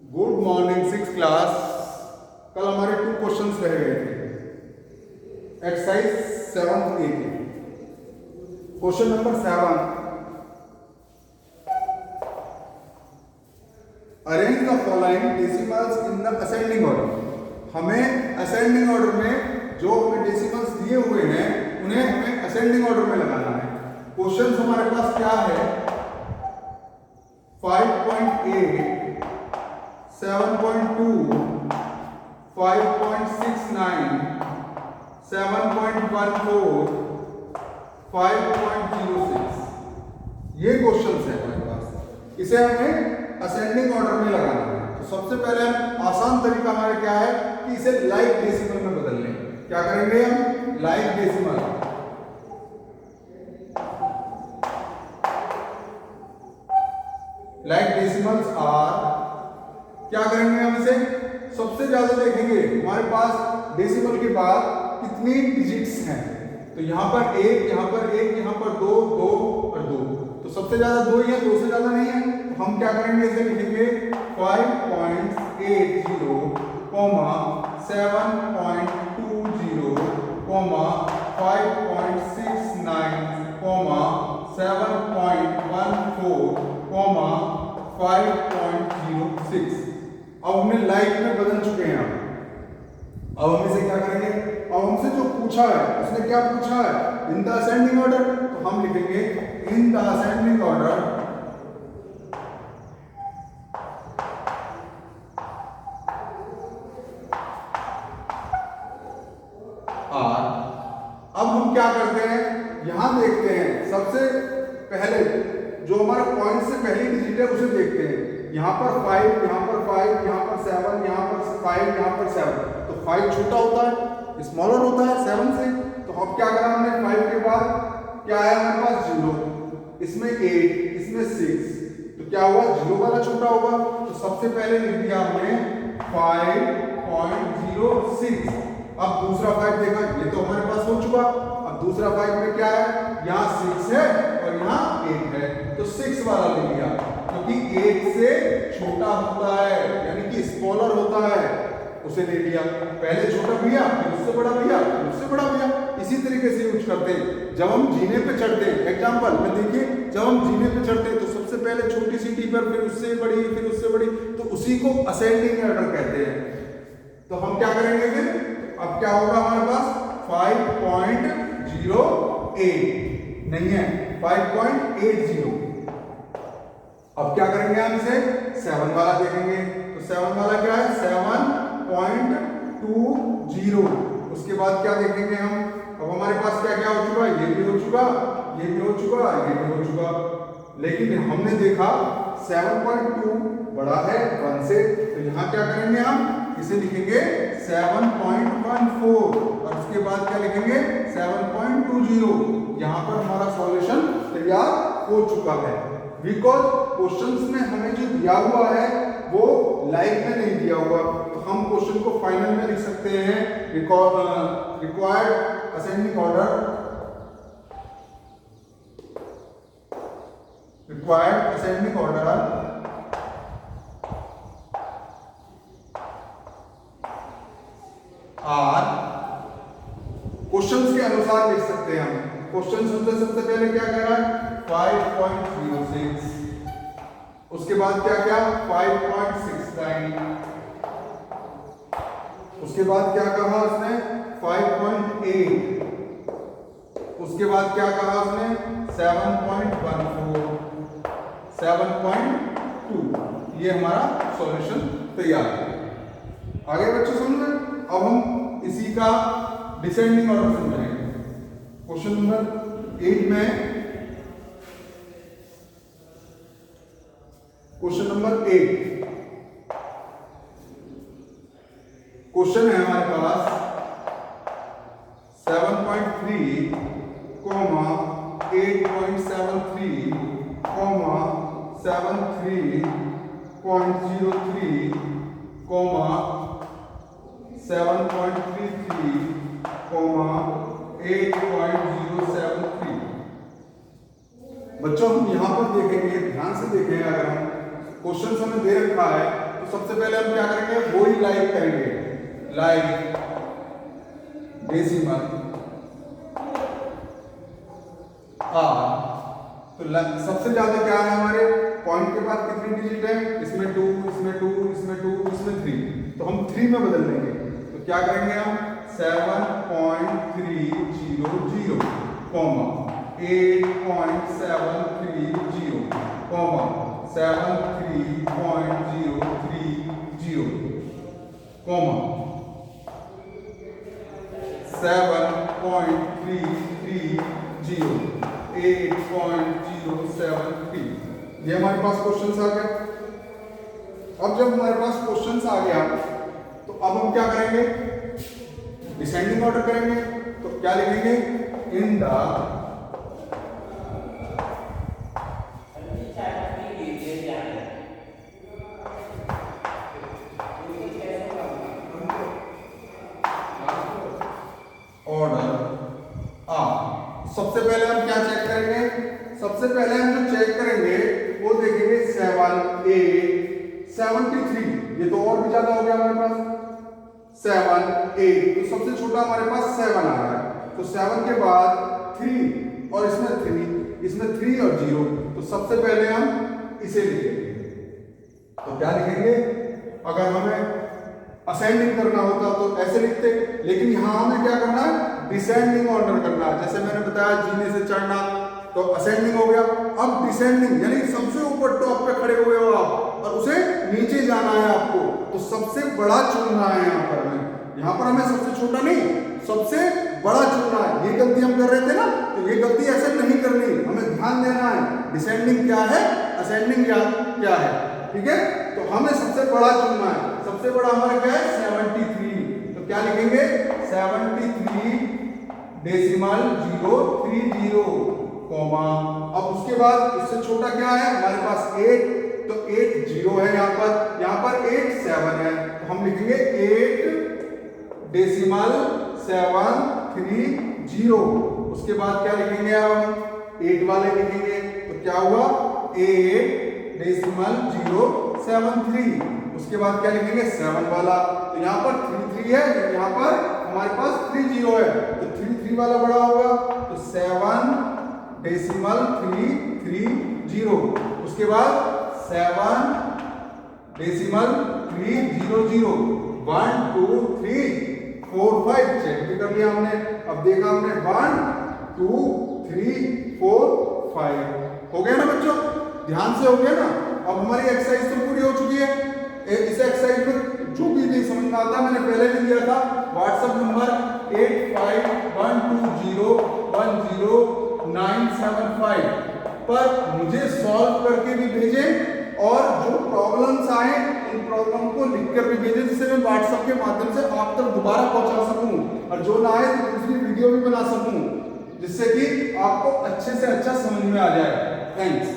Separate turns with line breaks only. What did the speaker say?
Good morning six class. कल हमारे 2 questions रह गए थे एक्सरसाइज 7th ए के। Question number 7, arrange the following decimals in the ascending order. हमें असेंडिंग ऑर्डर में जो हमें डेसिमल्स दिए हुए हैं उन्हें हमें असेंडिंग ऑर्डर में लगाना है। क्वेश्चन हमारे पास क्या है, 5.8, 7.2, 5.69, 7.14, 5.06 ये क्वेश्चंस है हमारे पास। इसे हमें असेंडिंग ऑर्डर में लगाना है। तो सबसे पहले हम आसान तरीका हमारा क्या है कि इसे लाइक डेसिमल में बदल लें। क्या करेंगे हम, like decimal. Like decimals are, क्या करेंगे हम इसे, सबसे ज्यादा देखेंगे हमारे पास डेसिमल के बाद कितनी डिजिट्स हैं। तो यहां पर एक, यहां पर एक, यहां पर दो, दो और दो, तो सबसे ज्यादा दो ही है, दो से ज्यादा नहीं है। तो हम क्या करेंगे, इसे लिखेंगे 5.80, 7.20, 5.69, 7.14, 5.06। अब हमने लाइक में बदल चुके हैं। अब हम इसे क्या करेंगे, अब हमसे जो पूछा है उसने क्या पूछा है, इन द असेंडिंग ऑर्डर। तो हम लिखेंगे in the ascending order are. अब हम क्या करते हैं, यहां देखते हैं सबसे पहले जो हमारा पॉइंट से पहली डिजिट है उसे देखते हैं। यहाँ पर 5, यहाँ पर 5, यहाँ पर 7, यहाँ पर 5, यहाँ पर 7। तो 5 छोटा होता है, स्मॉलर होता है 7 से। तो अब क्या करा हमने, 5 के बाद क्या आया हमारे पास, 0, इसमें 8, इसमें 6, तो क्या हुआ, 0 वाला छोटा होगा। तो सबसे पहले लिख दिया हमने 5.06। अब दूसरा 5 देखा, ये तो हमारे पास हो चुका। अब दूसरा 5 में क्या है, यहाँ 6 है और यहाँ 8 है, तो 6 वाला ले लिया, क्योंकि 8 से छोटा होता है, यानी कि स्मॉलर होता है, उसे ले लिया। पहले छोटा भैया, फिर उससे बड़ा भैया, फिर उससे बड़ा भैया। इसी तरीके से यूज करते हैं जब हम जीने पे चढ़ते हैं। एग्जांपल में देखिए, जब हम जीने पे चढ़ते हैं तो सबसे पहले छोटी सी टीपर, फिर उससे बड़ी, फिर उससे बड़ी, तो उसी को असेंडिंग ऑर्डर कहते हैं। तो हम क्या करेंगे फिर, अब क्या होगा हमारे पास, 5.08 नहीं है, 5.80। अब क्या करेंगे हम इसे, 7 वाला देखेंगे। तो 7 वाला क्या है, 7.20। उसके बाद क्या देखेंगे हम, अब हमारे पास क्या क्या हो चुका, ये भी हो चुका, ये भी हो चुका, ये भी हो चुका। लेकिन हमने देखा 7.2 बड़ा है 1 से, तो यहाँ क्या करेंगे हम, इसे लिखेंगे 7.14 और उसके बाद क्या लिखेंगे 7.20। यहाँ पर हमारा सॉल्यूशन तैयार हो चुका है। बिकॉज क्वेश्चंस में हमें जो दिया हुआ है वो लाइक में नहीं दिया हुआ, तो हम क्वेश्चन को फाइनल में लिख सकते हैं, required ascending order, required ascending order are. Questions के अनुसार लिख सकते हैं हम। क्वेश्चन सबसे पहले क्या कह रहा है, 5.06, उसके बाद क्या क्या 5.69, उसके बाद क्या कहा उसने 5.8, उसके बाद क्या कहा उसने 7.14, 7.2। ये हमारा सॉल्यूशन तैयार है। आगे बच्चों समझ, अब हम इसी का डिसेंडिंग ऑर्डर समझेंगे। क्वेश्चन नंबर 8 में, क्वेश्चन नंबर 8 क्वेश्चन है हमारे पास 7.3, 8.73, 73.03, 7.33, 8.073। बच्चों हम यहां पर देखेंगे, ध्यान से देखें, अगर हम क्वेश्चन हमें दे रखा है तो सबसे पहले हम क्या करेंगे, वो ही लाइक करेंगे, लाइक डेसिमल आर। तो सबसे ज्यादा क्या है हमारे पॉइंट के बाद कितनी डिजिट है, इसमें 2, इसमें 2, इसमें 2, इसमें 3, तो हम 3 में बदल देंगे। तो क्या करेंगे हम 7.300 कॉमा 8.730 कॉमा 73.030 कॉमा 7.330 8.073। ये हमारे पास क्वेश्चंस आ गया। अब जब हमारे पास क्वेश्चंस आ गया तो अब हम क्या करेंगे, डिसेंडिंग ऑर्डर करेंगे। तो क्या लिखेंगे, इन द ऑर्डर आ। सबसे पहले हम क्या चेक करेंगे, सबसे पहले हम जो चेक करेंगे वो देखेंगे 7, 8, 73। ये तो और भी ज्यादा हो गया हमारे पास 7, 8, तो सबसे छोटा हमारे पास 7 आ रहा है। तो 7 के बाद 3 और इसमें 3, इसमें 3 और 0, तो सबसे पहले हम इसे लिखेंगे। तो क्या लिखेंगे, अगर हमें असेंडिंग करना होता तो ऐसे लिखते, लेकिन यहां हमें क्या करना है, डिसेंडिंग ऑर्डर करना है। जैसे मैंने बताया जीने से चढ़ना, तो असेंडिंग हो गया। अब डिसेंडिंग यानी सबसे ऊपर टॉप पे खड़े हुए हो आप और उसे नीचे जाना है आपको, तो सबसे बड़ा चुनना है। यहाँ पर हमें सबसे छोटा नहीं, सबसे बड़ा चुनना है। ये गलती हम कर रहे थे ना, तो ये गलती ऐसे नहीं करनी, हमें ध्यान देना है डिसेंडिंग क्या है, असेंडिंग क्या है, ठीक है। तो हमें सबसे बड़ा चुनना है। सबसे बड़ा हमारा क्या है 73, तो क्या लिखेंगे 73.030 कॉमा। अब उसके बाद उससे छोटा क्या है हमारे पास 8, तो 8 0 है यहाँ पर 8 7 है, तो हम लिखेंगे 8.730। उसके बाद क्या लिखेंगे, हम 8 वाले लिखेंगे। तो क्या हुआ 8.073। उसके बाद क्या लिखेंगे 7 वाला, तो यहाँ पर 3 है, यहाँ पर हमारे पास 3 0 है, तो 3 वाला बड़ा होगा, तो 7.330। उसके बाद 7.300 1 2 3 4 5 चेक भी कर लिया हमने। अब देखा हमने 1 2 3 4 5 हो गया ना बच्चों, ध्यान से हो गया ना। अब हमारी एक्सरसाइज तो पूरी हो चुकी है। इस एक्सरसाइज में जो भी नहीं समझ में आता मैंने पहले भी दिया था, व्हाट्सएप नंबर 8512010975 पर मुझे सॉल्व करके भी भेजें, और जो प्रॉब्लम्स आए इन प्रॉब्लम को लिखकर भी भेजें, जिससे मैं व्हाट्सएप के माध्यम से आप तक दोबारा पहुंचा सकूं, और जो ना आए तो दूसरी वीडियो भी बना सकूं, जिससे कि आपको अच्छे से अच्छा समझ में आ जाए। थैंक्स।